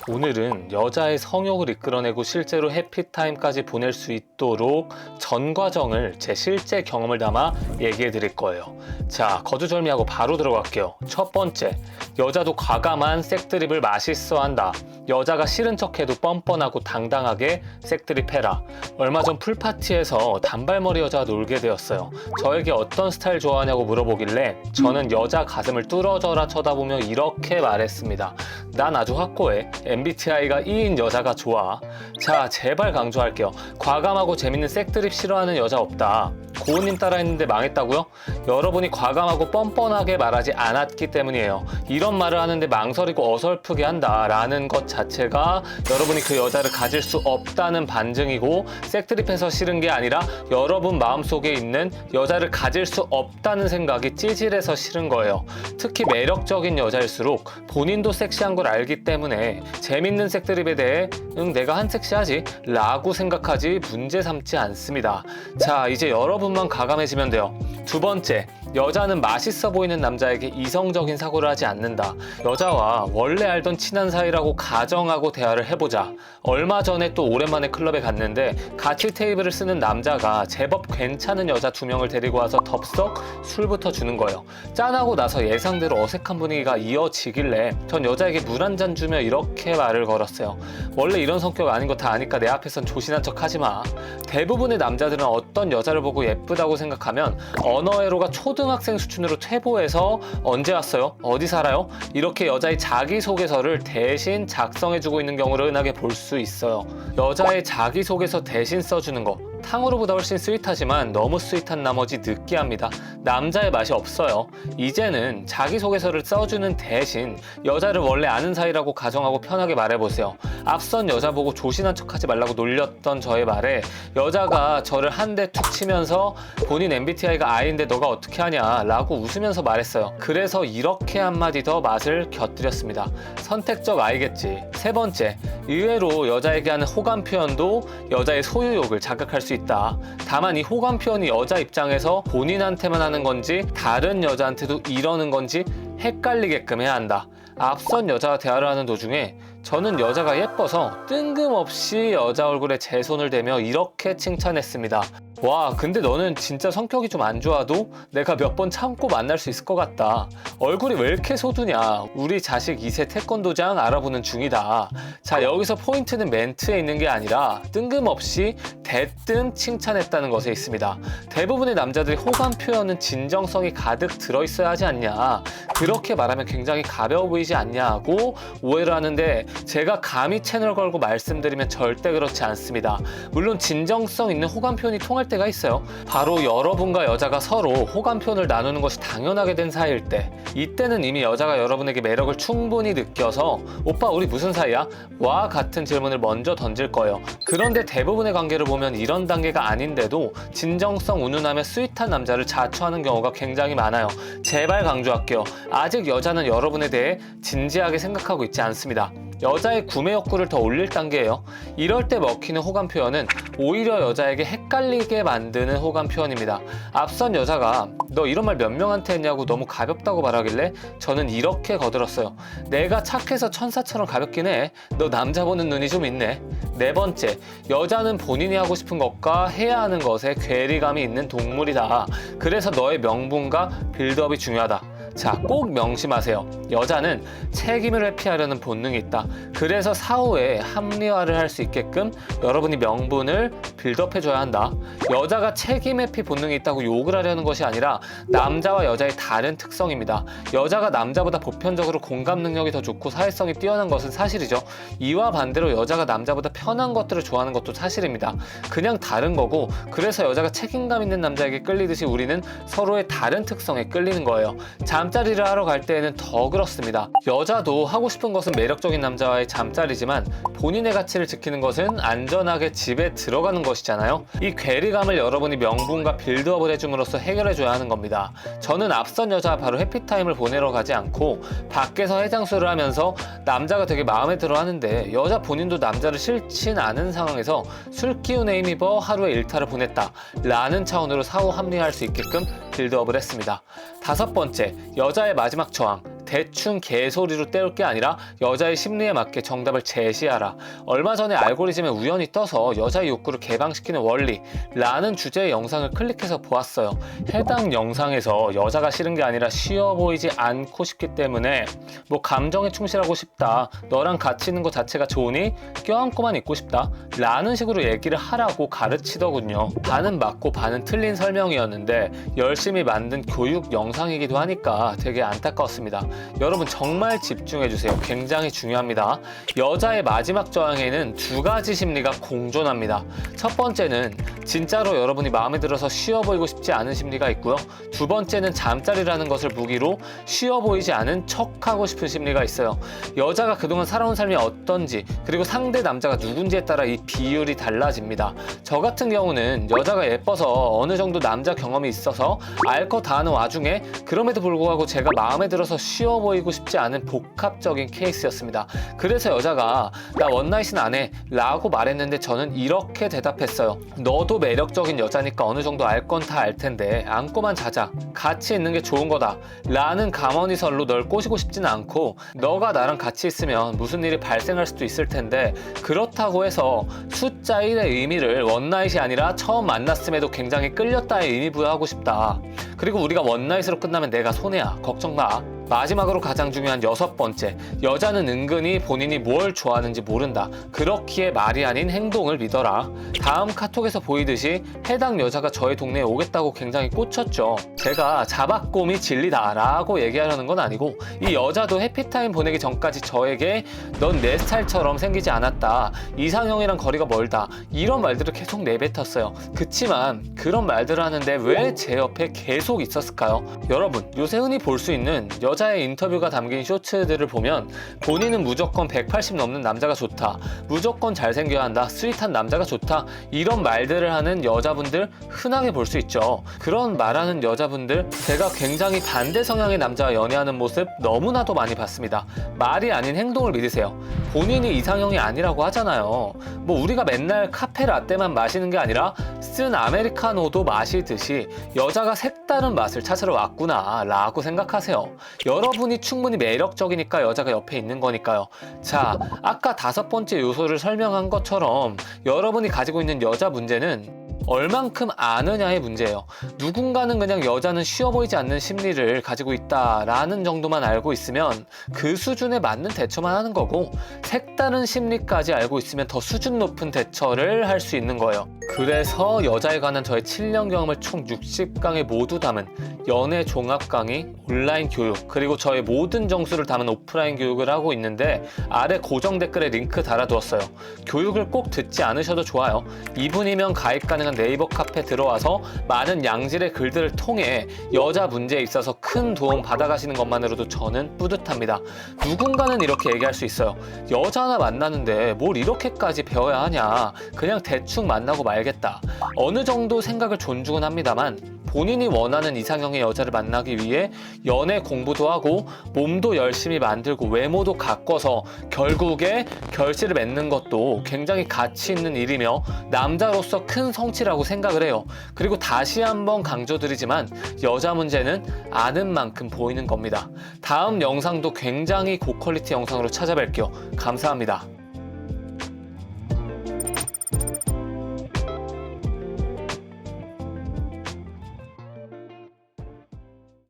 오늘은 여자의 성욕을 이끌어내고 실제로 해피타임까지 보낼 수 있도록 전 과정을 제 실제 경험을 담아 얘기해 드릴 거예요. 자, 거두절미하고 바로 들어갈게요. 첫 번째, 여자도 과감한 색드립을 맛있어 한다. 여자가 싫은 척해도 뻔뻔하고 당당하게 색드립 해라. 얼마 전 풀파티에서 단발머리 여자와 놀게 되었어요. 저에게 어떤 스타일 좋아하냐고 물어보길래 저는 여자 가슴을 뚫어져라 쳐다보며 이렇게 말했습니다. 난 아주 확고해. MBTI가 E인 여자가 좋아. 자, 제발 강조할게요. 과감하고 재밌는 색드립 싫어하는 여자 없다. 고은님 따라 했는데 망했다고요? 여러분이 과감하고 뻔뻔하게 말하지 않았기 때문이에요. 이런 말을 하는데 망설이고 어설프게 한다라는 것 자체가 여러분이 그 여자를 가질 수 없다는 반증이고, 색드립해서 싫은 게 아니라 여러분 마음속에 있는 여자를 가질 수 없다는 생각이 찌질해서 싫은 거예요. 특히 매력적인 여자일수록 본인도 섹시한 걸 알기 때문에 재밌는 색드립에 대해 내가 한 섹시하지 라고 생각하지 문제 삼지 않습니다. 자, 이제 여러분만 과감해지면 돼요. 두 번째, 여자는 맛있어 보이는 남자에게 이성적인 사고를 하지 않는다. 여자와 원래 알던 친한 사이라고 가정하고 대화를 해보자. 얼마 전에 또 오랜만에 클럽에 갔는데 같이 테이블을 쓰는 남자가 제법 괜찮은 여자 2명을 데리고 와서 덥석 술부터 주는 거예요. 짠하고 나서 예상대로 어색한 분위기가 이어지길래 전 여자에게 물 한 잔 주며 이렇게 말을 걸었어요. 원래 이런 성격 아닌 거 다 아니까 내 앞에선 조신한 척 하지 마. 대부분의 남자들은 어떤 여자를 보고 예쁘다고 생각하면 언어애로가 초등학생 수준으로 퇴보해서 언제 왔어요? 어디 살아요? 이렇게 여자의 자기소개서를 대신 작성해주고 있는 경우를 흔하게 볼 수 있어요. 여자의 자기소개서 대신 써주는 거, 탕후루보다 훨씬 스윗하지만 너무 스윗한 나머지 느끼합니다. 남자의 맛이 없어요. 이제는 자기소개서를 써주는 대신 여자를 원래 아는 사이라고 가정하고 편하게 말해보세요. 앞선 여자 보고 조신한 척하지 말라고 놀렸던 저의 말에 여자가 저를 한 대 툭 치면서 본인 MBTI가 I인데 너가 어떻게 하냐 라고 웃으면서 말했어요. 그래서 이렇게 한마디 더 맛을 곁들였습니다. 선택적 I겠지. 세 번째, 의외로 여자에게 하는 호감 표현도 여자의 소유욕을 자극할 수 있다. 다만 이 호감 표현이 여자 입장에서 본인한테만 하는 건지 다른 여자한테도 이러는 건지 헷갈리게끔 해야 한다. 앞선 여자와 대화를 하는 도중에 저는 여자가 예뻐서 뜬금없이 여자 얼굴에 제 손을 대며 이렇게 칭찬했습니다. 와, 근데 너는 진짜 성격이 좀 안 좋아도 내가 몇 번 참고 만날 수 있을 것 같다. 얼굴이 왜 이렇게 소두냐. 우리 자식 2세 태권도장 알아보는 중이다. 자, 여기서 포인트는 멘트에 있는 게 아니라 뜬금없이 대뜸 칭찬했다는 것에 있습니다. 대부분의 남자들이 호감 표현은 진정성이 가득 들어있어야 하지 않냐, 그렇게 말하면 굉장히 가벼워 보이지 않냐고 오해를 하는데, 제가 감히 채널 걸고 말씀드리면 절대 그렇지 않습니다. 물론 진정성 있는 호감 표현이 통할 때가 있어요. 바로 여러분과 여자가 서로 호감 표현을 나누는 것이 당연하게 된 사이일 때, 이때는 이미 여자가 여러분에게 매력을 충분히 느껴서 오빠 우리 무슨 사이야? 와 같은 질문을 먼저 던질 거예요. 그런데 대부분의 관계를 보면 이런 단계가 아닌데도 진정성 운운하며 스윗한 남자를 자처하는 경우가 굉장히 많아요. 제발 강조할게요. 아직 여자는 여러분에 대해 진지하게 생각하고 있지 않습니다. 여자의 구매 욕구를 더 올릴 단계예요. 이럴 때 먹히는 호감 표현은 오히려 여자에게 헷갈리게 만드는 호감 표현입니다. 앞선 여자가 너 이런 말 몇 명한테 했냐고 너무 가볍다고 말하길래 저는 이렇게 거들었어요. 내가 착해서 천사처럼 가볍긴 해. 너 남자 보는 눈이 좀 있네. 네 번째, 여자는 본인이 하고 싶은 것과 해야 하는 것에 괴리감이 있는 동물이다. 그래서 너의 명분과 빌드업이 중요하다. 자, 꼭 명심하세요. 여자는 책임을 회피하려는 본능이 있다. 그래서 사후에 합리화를 할 수 있게끔 여러분이 명분을 빌드업해줘야 한다. 여자가 책임 회피 본능이 있다고 욕을 하려는 것이 아니라 남자와 여자의 다른 특성입니다. 여자가 남자보다 보편적으로 공감 능력이 더 좋고 사회성이 뛰어난 것은 사실이죠. 이와 반대로 여자가 남자보다 편한 것들을 좋아하는 것도 사실입니다. 그냥 다른 거고, 그래서 여자가 책임감 있는 남자에게 끌리듯이 우리는 서로의 다른 특성에 끌리는 거예요. 잠자리를 하러 갈 때에는 더 그렇습니다. 여자도 하고 싶은 것은 매력적인 남자와의 잠자리지만 본인의 가치를 지키는 것은 안전하게 집에 들어가는 것이잖아요. 이 괴리감을 여러분이 명분과 빌드업을 해줌으로써 해결해줘야 하는 겁니다. 저는 앞선 여자와 바로 해피타임을 보내러 가지 않고 밖에서 해장술을 하면서 남자가 되게 마음에 들어 하는데 여자 본인도 남자를 싫진 않은 상황에서 술 기운에 힘입어 하루의 일탈을 보냈다 라는 차원으로 사후 합리화할 수 있게끔 빌드업을 했습니다. 다섯 번째, 여자의 마지막 저항, 대충 개소리로 때울 게 아니라 여자의 심리에 맞게 정답을 제시하라. 얼마 전에 알고리즘에 우연히 떠서 여자의 욕구를 개방시키는 원리라는 주제의 영상을 클릭해서 보았어요. 해당 영상에서 여자가 싫은 게 아니라 쉬워 보이지 않고 싶기 때문에 뭐 감정에 충실하고 싶다, 너랑 같이 있는 것 자체가 좋으니 껴안고만 있고 싶다 라는 식으로 얘기를 하라고 가르치더군요. 반은 맞고 반은 틀린 설명이었는데 열심히 만든 교육 영상이기도 하니까 되게 안타까웠습니다. 여러분 정말 집중해주세요. 굉장히 중요합니다. 여자의 마지막 저항에는 두 가지 심리가 공존합니다. 첫 번째는 진짜로 여러분이 마음에 들어서 쉬워 보이고 싶지 않은 심리가 있고요. 두 번째는 잠자리라는 것을 무기로 쉬워 보이지 않은 척하고 싶은 심리가 있어요. 여자가 그동안 살아온 삶이 어떤지 그리고 상대 남자가 누군지에 따라 이 비율이 달라집니다. 저 같은 경우는 여자가 예뻐서 어느 정도 남자 경험이 있어서 알 거 다 아는 와중에 그럼에도 불구하고 제가 마음에 들어서 쉬워 보이고 싶지 않은 복합적인 케이스였습니다. 그래서 여자가 나 원나잇은 안 해 라고 말했는데 저는 이렇게 대답했어요. 너도 매력적인 여자니까 어느 정도 알 건 다 알 텐데 안고만 자자, 같이 있는 게 좋은 거다 라는 감언이설로 널 꼬시고 싶지는 않고 너가 나랑 같이 있으면 무슨 일이 발생할 수도 있을 텐데 그렇다고 해서 숫자 1의 의미를 원나잇이 아니라 처음 만났음에도 굉장히 끌렸다의 의미 부여하고 싶다. 그리고 우리가 원나잇으로 끝나면 내가 손해야. 걱정 마. 마지막으로 가장 중요한 6번째, 여자는 은근히 본인이 뭘 좋아하는지 모른다. 그렇기에 말이 아닌 행동을 믿어라. 다음 카톡에서 보이듯이 해당 여자가 저의 동네에 오겠다고 굉장히 꽂혔죠. 제가 자박곰이 진리다 라고 얘기하려는 건 아니고 이 여자도 해피타임 보내기 전까지 저에게 넌 내 스타일처럼 생기지 않았다, 이상형이랑 거리가 멀다 이런 말들을 계속 내뱉었어요. 그치만 그런 말들을 하는데 왜 제 옆에 계속 있었을까요? 여러분 요새 흔히 볼 수 있는 여자의 인터뷰가 담긴 쇼츠들을 보면 본인은 무조건 180 넘는 남자가 좋다, 무조건 잘생겨야 한다, 스윗한 남자가 좋다 이런 말들을 하는 여자분들 흔하게 볼 수 있죠. 그런 말하는 여자분들 제가 굉장히 반대 성향의 남자와 연애하는 모습 너무나도 많이 봤습니다. 말이 아닌 행동을 믿으세요. 본인이 이상형이 아니라고 하잖아요. 뭐 우리가 맨날 카페 라떼만 마시는 게 아니라 쓴 아메리카노도 마시듯이 여자가 색다른 맛을 찾으러 왔구나 라고 생각하세요. 여러분이 충분히 매력적이니까 여자가 옆에 있는 거니까요. 자, 아까 5번째 요소를 설명한 것처럼 여러분이 가지고 있는 여자 문제는 얼만큼 아느냐의 문제예요. 누군가는 그냥 여자는 쉬워 보이지 않는 심리를 가지고 있다라는 정도만 알고 있으면 그 수준에 맞는 대처만 하는 거고, 색다른 심리까지 알고 있으면 더 수준 높은 대처를 할 수 있는 거예요. 그래서 여자에 관한 저의 7년 경험을 총 60강에 모두 담은 연애 종합 강의, 온라인 교육, 그리고 저의 모든 정수를 담은 오프라인 교육을 하고 있는데 아래 고정 댓글에 링크 달아두었어요. 교육을 꼭 듣지 않으셔도 좋아요. 2분이면 가입 가능한 네이버 카페 들어와서 많은 양질의 글들을 통해 여자 문제에 있어서 큰 도움 받아가시는 것만으로도 저는 뿌듯합니다. 누군가는 이렇게 얘기할 수 있어요. 여자 하나 만나는데 뭘 이렇게까지 배워야 하냐, 그냥 대충 만나고 말겠다. 어느 정도 생각을 존중은 합니다만 본인이 원하는 이상형의 여자를 만나기 위해 연애 공부도 하고 몸도 열심히 만들고 외모도 가꿔서 결국에 결실을 맺는 것도 굉장히 가치 있는 일이며 남자로서 큰 성취라고 생각을 해요. 그리고 다시 한번 강조드리지만 여자 문제는 아는 만큼 보이는 겁니다. 다음 영상도 굉장히 고퀄리티 영상으로 찾아뵐게요. 감사합니다.